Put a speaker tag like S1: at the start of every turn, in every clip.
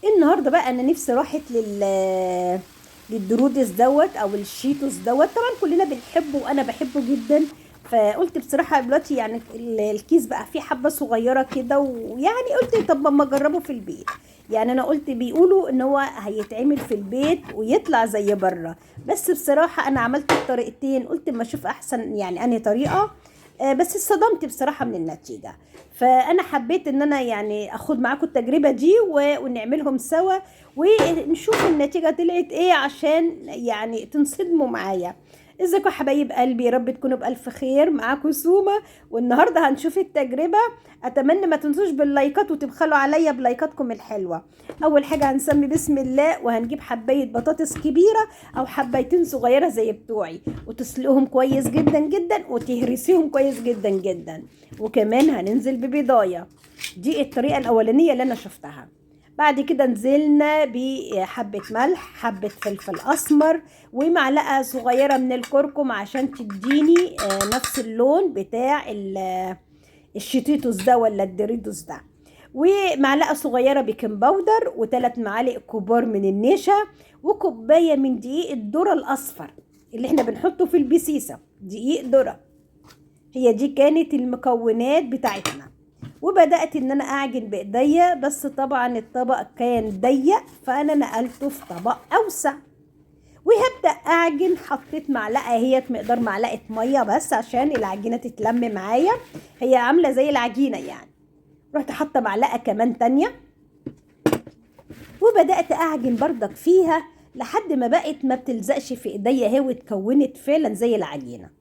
S1: النهارده بقى انا نفسي راحت للدرودس دوت او الشيتوس دوت. طبعا كلنا بنحبه وانا بحبه جدا. فقلت بصراحه دلوقتي يعني الكيس بقى فيه حبه صغيره كده، ويعني قلت طب ما اجربه في البيت. يعني انا قلت بيقولوا ان هو هيتعمل في البيت ويطلع زي بره، بس بصراحه انا عملت الطريقتين، قلت اما اشوف احسن يعني انهي طريقه. بس اتصدمت بصراحة من النتيجة. فأنا حبيت إن أنا يعني أخد معاكم التجربة دي ونعملهم سوا ونشوف النتيجة طلعت إيه، عشان يعني تنصدموا معايا. ازيكم يا حبايب قلبي، يا رب تكونوا بألف خير. معاكم سومة، والنهاردة هنشوف التجربة. أتمنى ما تنسوش باللايكات وتبخلوا عليا بلايكاتكم الحلوة. أول حاجة هنسمي بسم الله، وهنجيب حباية بطاطس كبيرة أو حبايتين صغيرة زي بتوعي، وتسلقهم كويس جدا جدا وتهرسيهم كويس جدا جدا. وكمان هننزل ببيضاية. دي الطريقة الأولانية اللي أنا شفتها. بعد كده نزلنا بحبة ملح، حبة فلفل أسمر، ومعلقة صغيرة من الكركم عشان تديني نفس اللون بتاع الشيتوس ده ولا الدوريتوس ده. ومعلقة صغيرة بيكنج باودر، وثلاث معالق كبار من النشا، وكوباية من دقيق الذرة الأصفر اللي احنا بنحطه في البسيسة، دقيق ذرة. هي دي كانت المكونات بتاعتنا. وبدأت ان انا اعجن بايديا، بس طبعا الطبق كان ضيق فانا نقلته في طبق اوسع. وهبدأ اعجن، حطيت معلقة هي مقدار معلقة مية بس عشان العجينة تتلم معايا، هي عاملة زي العجينة يعني. رحت حاطة معلقة كمان تانية، وبدأت اعجن بردك فيها لحد ما بقت ما بتلزقش في ايديا، هي واتكونت فعلا زي العجينة.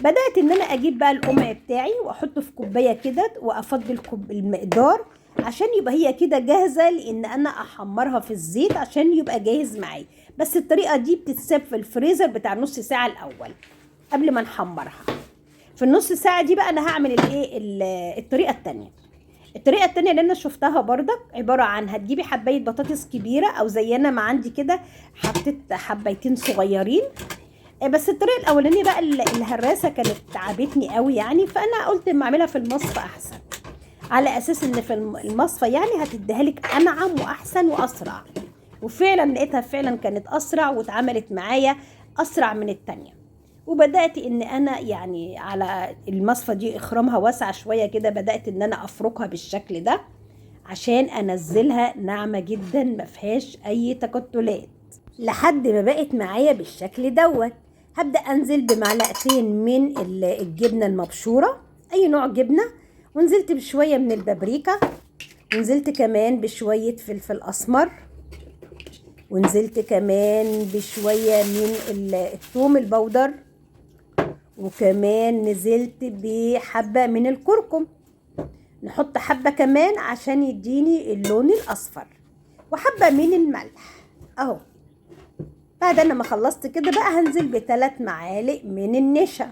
S1: بدأت ان انا اجيب بقى القمع بتاعي واحطه في كوباية كده، وافضل المقدار عشان يبقى هي كده جاهزة، لان انا احمرها في الزيت عشان يبقى جاهز معايا. بس الطريقة دي بتتساب في الفريزر بتاع نص ساعة الاول قبل ما نحمرها. في النص ساعة دي بقى انا هعمل الطريقة التانية. الطريقة التانية اللي انا شفتها برضك عبارة عن هتجيبي حباية بطاطس كبيرة، او زي انا ما عندي كده حطيت حبايتين صغيرين. بس الطريقه الاولانيه بقى الهراسه كانت تعبتني قوي يعني، فانا قلت اما اعملها في المصفى احسن، على اساس ان في المصفى يعني هتديها لك انعم واحسن واسرع. وفعلا لقيتها فعلا كانت اسرع واتعملت معايا اسرع من التانية. وبدات ان انا يعني على المصفى دي اخرامها واسعه شويه كده، بدات ان انا افركها بالشكل ده عشان انزلها ناعمه جدا ما فيهاش اي تكتلات، لحد ما بقت معايا بالشكل دوت. هبدأ أنزل بمعلقتين من الجبنة المبشورة، أي نوع جبنة، ونزلت بشوية من البابريكا، ونزلت كمان بشوية فلفل أسمر، ونزلت كمان بشوية من الثوم البودر، وكمان نزلت بحبة من الكركم. نحط حبة كمان عشان يديني اللون الأصفر، وحبة من الملح أهو. بعد انا ما خلصت كده بقى هنزل ب3 معالق من النشا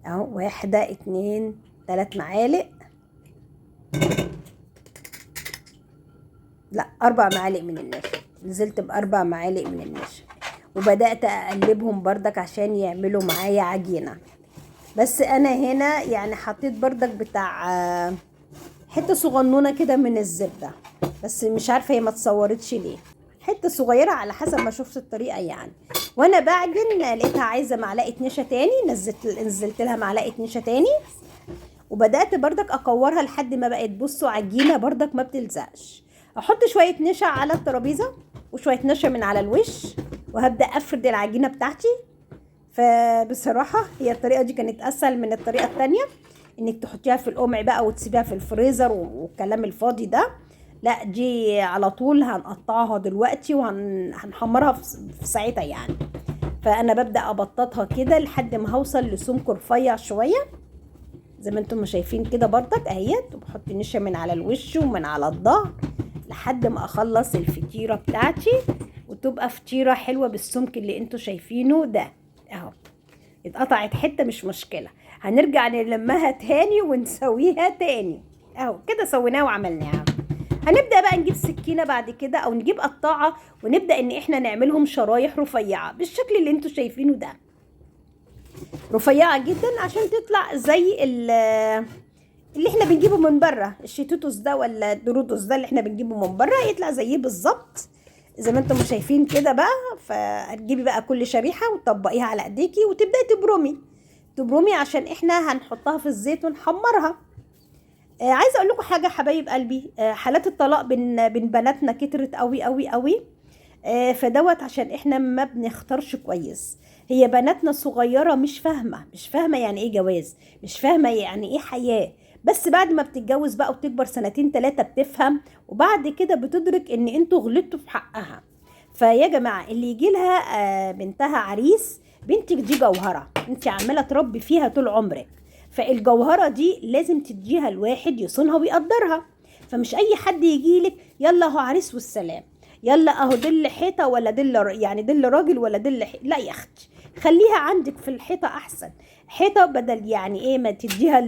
S1: اهو، 1 2 3 معالق، لا 4 معالق من النشا. نزلت ب4 معالق من النشا، وبدأت اقلبهم بردك عشان يعملوا معايا عجينة. بس انا هنا يعني حطيت بردك بتاع حتة صغنونة كده من الزبدة، بس مش عارفة هي ما اتصورتش ليه، حتة صغيرة على حسب ما شفت الطريقة يعني. وانا بعجن لقيتها عايزة معلقة نشا تاني، نزلت لها معلقة نشا تاني، وبدأت بردك اكورها لحد ما بقت بصوا عجينة بردك ما بتلزقش. احط شوية نشا على الترابيزة وشوية نشا من على الوش، وهبدأ افرد العجينة بتاعتي. فبصراحة هي الطريقة دي كانت اسهل من الطريقة التانية، انك تحطيها في القمع بقى وتسيبيها في الفريزر والكلام الفاضي ده. لا دي على طول هنقطعها دلوقتي وهنحمرها في ساعتها يعني. فانا ببدأ ابططها كده لحد ما هوصل لسمك رفيع شوية زي ما انتم شايفين كده بردك اهيت، وبحط نشا من على الوش ومن على الظهر لحد ما اخلص الفطيرة بتاعتي، وتبقى فطيرة حلوة بالسمك اللي انتم شايفينه ده اهو. اتقطعت حتة مش مشكلة، هنرجع نلمها تاني ونسويها تاني اهو. كده سويناها وعملناها. هنبدأ بقى نجيب سكينة بعد كده او نجيب قطاعة، ونبدأ ان احنا نعملهم شرايح رفيعة بالشكل اللي انتوا شايفينه ده، رفيعة جدا عشان تطلع زي اللي احنا بنجيبه من بره، الشيتوتوس ده ولا الدوريتوس ده اللي احنا بنجيبه من بره، يطلع زيه بالظبط زي ما انتم شايفين كده بقى. فهتجيبي بقى كل شريحه وتطبقيها على ايديكي وتبداي تبرمي عشان احنا هنحطها في الزيت ونحمرها. عايزه اقول لكم حاجه حبايب قلبي، حالات الطلاق بين بناتنا كترت قوي قوي قوي. فدوت عشان احنا ما بنختارش كويس. هي بناتنا صغيره مش فاهمه يعني ايه جواز، مش فاهمه يعني ايه حياه. بس بعد ما بتتجوز بقى وتكبر سنتين ثلاثه بتفهم، وبعد كده بتدرك ان انتوا غلطتوا في حقها. فيا جماعه اللي يجي لها بنتها عريس، بنتك دي جوهره انت عماله تربي فيها طول عمرك. فالجوهرة دي لازم تديها الواحد يصونها ويقدرها. فمش اي حد يجيلك يلا هو عريس والسلام، يلا اهو دل حيطة ولا يعني دل راجل ولا لا يا اختي، خليها عندك في الحيطة احسن. حيطة بدل يعني ايه ما تديها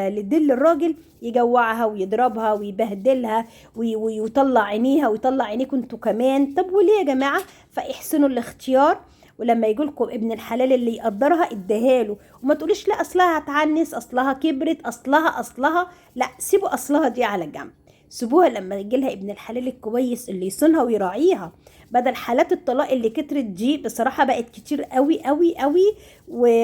S1: لدل الراجل يجوعها ويضربها ويبهدلها ويطلع عينيها ويطلع عينيكم انتوا كمان. طب وليه يا جماعة؟ فاحسنوا الاختيار، ولما يجي لكم ابن الحلال اللي يقدرها اديها له. وما تقوليش لا اصلها هتعنس، اصلها كبرت، اصلها لا، سيبوا اصلها دي على جنب، سيبوها لما يجي لها ابن الحلال الكويس اللي يصونها ويراعيها. بدل حالات الطلاق اللي كترت دي بصراحة بقت كتير قوي قوي قوي.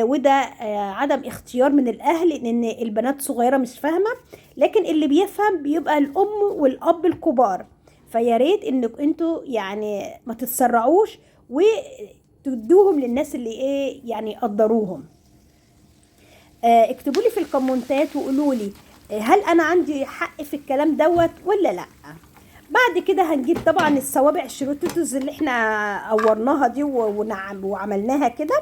S1: وده عدم اختيار من الاهل، لان البنات صغيرة مش فاهمة، لكن اللي بيفهم بيبقى الام والاب الكبار. فيا ريت انك انتوا يعني ما تتسرعوش وتدوهم للناس اللي ايه يعني يقدروهم. اكتبوا لي في الكومنتات وقولوا لي هل انا عندي حق في الكلام دوت ولا لا. بعد كده هنجيب طبعا الصوابع الشروتوتوز اللي احنا قورناها دي وعملناها كده.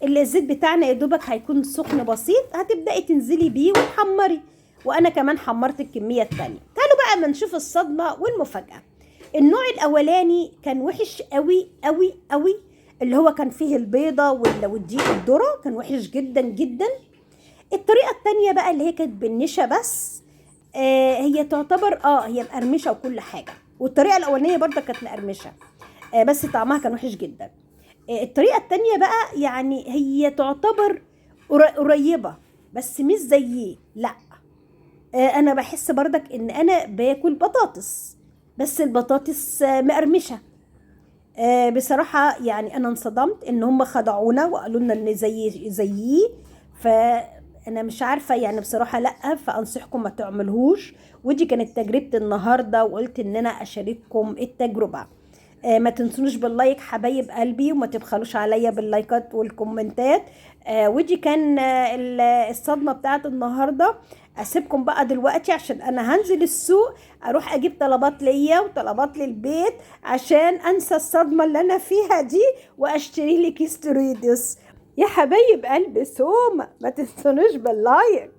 S1: اللي الزيت بتاعنا يا دوبك هيكون سخن بسيط، هتبداي تنزلي بيه وتحمري. وانا كمان حمرت الكميه التانية. تعالوا بقى ما نشوف الصدمه والمفاجاه. النوع الاولاني كان وحش قوي قوي قوي، اللي هو كان فيه البيضه والدقيق الذره، كان وحش جدا جدا. الطريقه التانية بقى اللي هي كانت بالنشا بس، هي تعتبر هي مقرمشه وكل حاجه، والطريقه الاولانيه برضه كانت مقرمشه، بس طعمها كان وحش جدا. الطريقه التانية بقى يعني هي تعتبر قريبه بس مش زيه، لا. انا بحس برضك ان انا باكل بطاطس، بس البطاطس مقرمشه. بصراحه يعني انا انصدمت ان هم خدعونا وقالوا لنا ان زيه. فانا مش عارفه يعني بصراحه، لا، فانصحكم ما تعملهوش. ودي كانت تجربتي النهارده، وقلت ان انا اشارككم التجربه. ما تنسونوش باللايك حبايب قلبي، وما تبخلوش عليا باللايكات والكومنتات. ودي كان الصدمه بتاعت النهارده. اسيبكم بقى دلوقتي عشان انا هنزل السوق اروح اجيب طلبات ليا وطلبات للبيت عشان انسى الصدمه اللي انا فيها دي، واشتري لي كيس توريدوس. يا حبايب قلبي سوما، ما تنسونوش باللايك.